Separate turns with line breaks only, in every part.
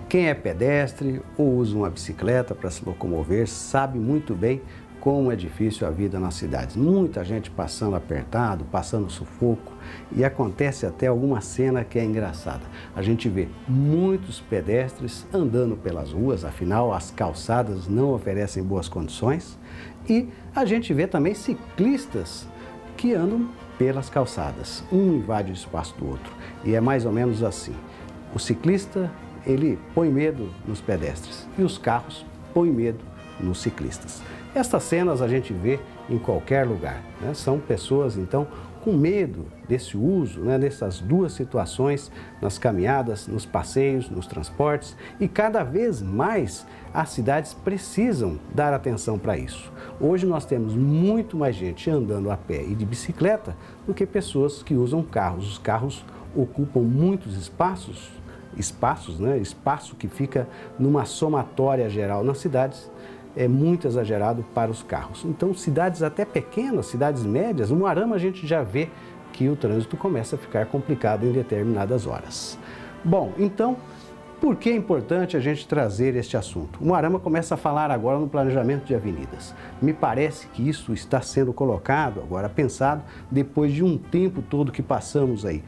Quem é pedestre ou usa uma bicicleta para se locomover sabe muito bem como é difícil a vida nas cidades. Muita gente passando apertado, passando sufoco, e acontece até alguma cena que é engraçada. A gente vê muitos pedestres andando pelas ruas, afinal as calçadas não oferecem boas condições, e a gente vê também ciclistas que andam pelas calçadas. Um invade o espaço do outro, e é mais ou menos assim. O ciclista, ele põe medo nos pedestres, e os carros põem medo nos ciclistas. Estas cenas a gente vê em qualquer lugar, né? São pessoas, então, com medo desse uso, né, dessas duas situações, nas caminhadas, nos passeios, nos transportes, e cada vez mais as cidades precisam dar atenção para isso. Hoje nós temos muito mais gente andando a pé e de bicicleta do que pessoas que usam carros. Os carros ocupam muitos espaços, né? Espaço que fica numa somatória geral nas cidades, é muito exagerado para os carros. Então, cidades até pequenas, cidades médias, no Umuarama a gente já vê que o trânsito começa a ficar complicado em determinadas horas. Bom, então, por que é importante a gente trazer este assunto? O Umuarama começa a falar agora no planejamento de avenidas. Me parece que isso está sendo colocado agora, pensado, depois de um tempo todo que passamos aí,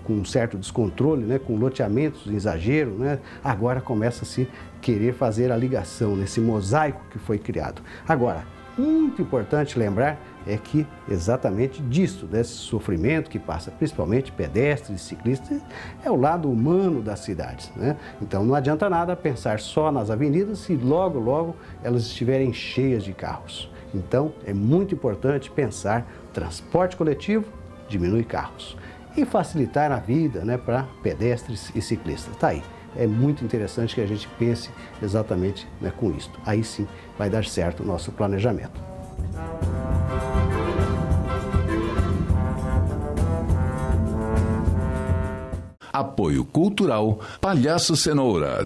com um certo descontrole, né, com loteamentos em exagero, né, agora começa a se querer fazer a ligação nesse mosaico que foi criado. Agora, muito importante lembrar é que exatamente disso, desse sofrimento que passa principalmente pedestres e ciclistas, é o lado humano das cidades, né? Então não adianta nada pensar só nas avenidas se logo, logo elas estiverem cheias de carros. Então é muito importante pensar transporte coletivo, diminui carros e facilitar a vida, né, para pedestres e ciclistas. Tá aí. É muito interessante que a gente pense exatamente, né, com isso. Aí sim vai dar certo o nosso planejamento.
Apoio Cultural Palhaço Cenoura.